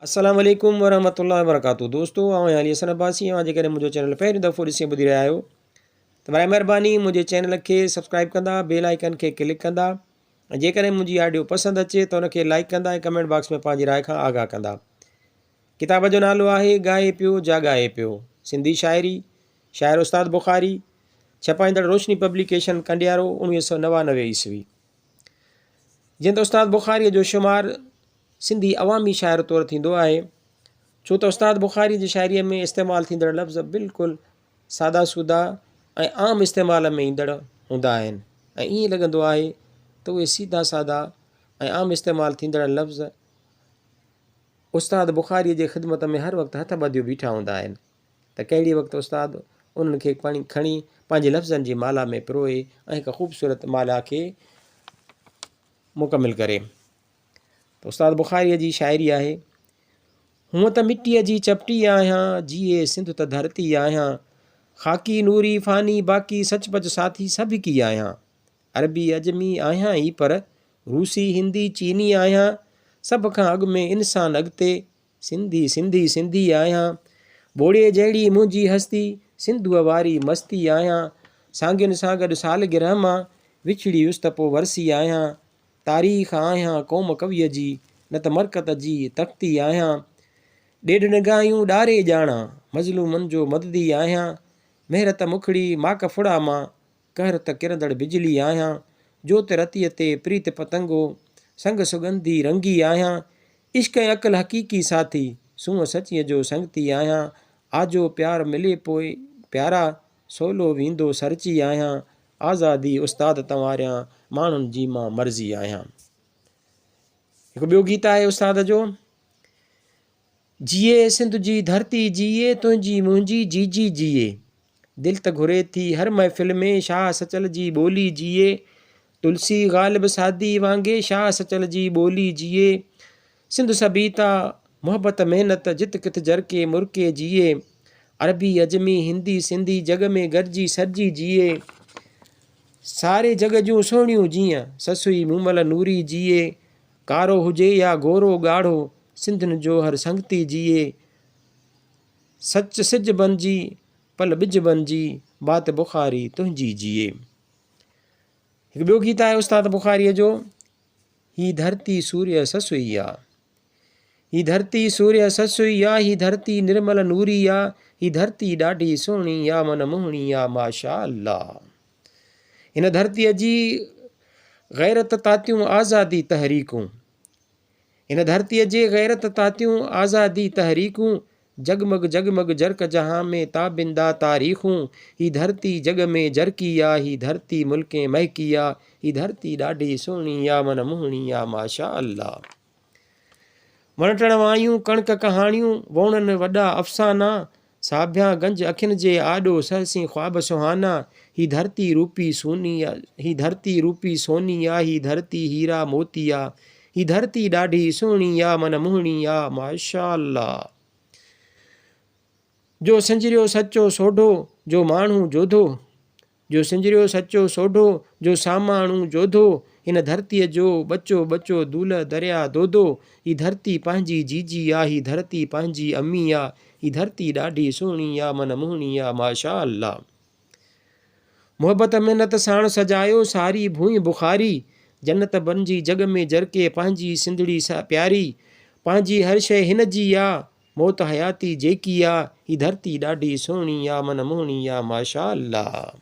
अस्सलाम वालेकुम वरहमतुल्लाहि वबरकातुहू। दोस्तों आउं अली हसन अब्बासी आहियां। जेकॾहिं मुंहिंजो चैनल पहिरियों दफ़ो ॾिसी ॿुधी रहिया आहियो त बराए महिरबानी मुंहिंजे चैनल खे सब्सक्राइब कंदा, बेल आइकन खे क्लिक कंदा ऐं जेकॾहिं मुंहिंजी ऑडियो पसंदि अचे त उनखे लाइक कंदा ऐं कमेंट बॉक्स में पंहिंजी राय खां आगाह कंदा। किताब जो नालो आहे ॻाए पियो जाॻाए पियो, सिंधी शाइरी, शाइर उस्ताद बुख़ारी, छपाईंदड़ रोशनी पब्लिकेशन कंडियारो 1999 ईस्वी। जीअं त उस्ताद बुख़ारीअ जो शुमारु सिंधी अवामी शाइर तौरु थींदो आहे, छो त उस्ताद बुख़ारी जी शाइरीअ में इस्तेमालु थींदड़ लफ़्ज़ बिल्कुलु सादा सूदा ऐं आम इस्तेमाल में ईंदड़ हूंदा आहिनि ऐं ईअं लॻंदो आहे त उहे सीधा सादा ऐं आम इस्तेमालु थींदड़ लफ़्ज़ उस्ताद बुख़ारीअ जे ख़िदमत में हर वक़्तु हथ ॿधियो बीठा हूंदा आहिनि त कहिड़ी वक़्तु उस्ताद उन्हनि खे खणी पंहिंजे लफ़्ज़नि जी माला में पिरोए ऐं हिकु ख़ूबसूरत माला खे मुकमिल करे। त उस्ताद बुख़ारीअ जी शाइरी आहे, हूअं त मिटीअ जी चपटी आहियां, जीए सिंध त धरती आहियां, ख़ाकी नूरी फ़ानी बाक़ी सचपच साथी सभु की आहियां, अरबी अजमी आहियां ई पर रूसी हिंदी चीनी आहियां, सभ खां अॻु में इंसान अॻिते सिंधी सिंधी सिंधी आहियां, बोड़े जहिड़ी मुंहिंजी हस्ती सिंधूअ वारी मस्ती आहियां, सांगियुनि सां गॾु सालगिरह मां विछड़ी वियुसि त पोइ वरसी आहियां, तारीख़ आहियां क़ौम कविअ जी न त मरकत जी तख़्ती आहियां, ॾेढ निगाहियूं ॾारे ॼाणा मज़लूमनि जो मददी आहियां, महिरत मुखड़ी माक फुड़ा मां कहर त किरंदड़ बिजली आहियां, जोत रतीअ ते प्रीत पतंगो संग सुगंधी रंगी आहियां, इश्क ऐं अक़ल हक़ीक़ी साथी सूंहं सचीअ जो संगती आहियां, आजो प्यार मिले पोइ प्यारा सोलो वेंदो सरची आहियां, आज़ादी उस्ताद तव्हांरियां माण्हुनि जी मां मर्ज़ी आहियां। हिकु ॿियो गीत आहे उस्ताद जो, जीए सिंध जी धरती जीए तुंहिंजी मुंहिंजी जी जीए, दिलि त घुरे थी हर महफ़िल में शाह सचल जी ॿोली जीए, तुलसी ग़ालिब सादी वांगे शाह सचल जी ॿोली जीए, सिंध सबीता मोहब्बत महिनत जित किथ जरके मुरके जीए, अरबी अजमी हिंदी सिंधी जग में गॾिजी सरजी जीए, सारे जग जूं सोहणियूं जीअं ससुई मूमल नूरी जीए, कारो हुजे या गोरो ॻाढ़ो सिंधियुनि जो हर संगती जीए, सच सिज बणिजी पल ॿिज बणिजी बात बुख़ारी तुंहिंजी जीए। हिकु ॿियो गीत आहे उस्ताद बुख़ारीअ जो, ही धरती सूर्य ससुई आहे, ही धरती सूर्य ससुई आहे, ही धरती निर्मल नूरी आहे, ही धरती ॾाढी सुहिणी आहे मन मोहिणी आहे माशा अल्लाह, हिन धरतीअ जी ग़ैरत तातियूं आज़ादी तहरीकूं, हिन धरतीअ जे ग़ैरत तातियूं आज़ादी तहरीकूं, जगमग जगमग जरक जहां में ताबिंदा तारीख़ूं, ही धरती जग में जरकी आहे, ही धरती मुल्कें महकी आहे, ही धरती ॾाढी सुहिणी आहे मन मोहिणी आहे माशा अल्लाह, वण टण वायूं कणक कहाणियूं वोणनि वॾा अफ़साना, साभिया गंज अखियुनि जे आॾो सहसी ख़्वाब सुहाना, ही धरती रूपी सोनी आहे, ही धरती रूपी सोनी आहे, ही धरती हीरा मोती आहे, ही धरती ॾाढी सुहिणी आहे मन मोहिणी आहे माशा अल्लाह, जो सिंजरियो सचो सोढो जो माण्हू जोधो, जो सिंजरियो सचो सोढो जो सामाणू जोधो, हिन धरतीअ जो बचो बचो दूल दरिया दोदो, ही धरती पंहिंजी जीजी आहे, ही धरती पंहिंजी अमी आहे, ही धरती ॾाढी सुहिणी आहे मन मोहिणी आहे माशा अल्लाह, मोहब्बत महिनत साण सजायो सारी भूई बुख़ारी, जन्नत बणिजी जग में जरके पंहिंजी सिंधड़ी सा प्यारी, पंहिंजी हर शइ हिन जी आहे मौत हयाती जेकी आहे, ही धरती ॾाढी सुहिणी आहे मन मोहिणी आहे माशा अल्लाह।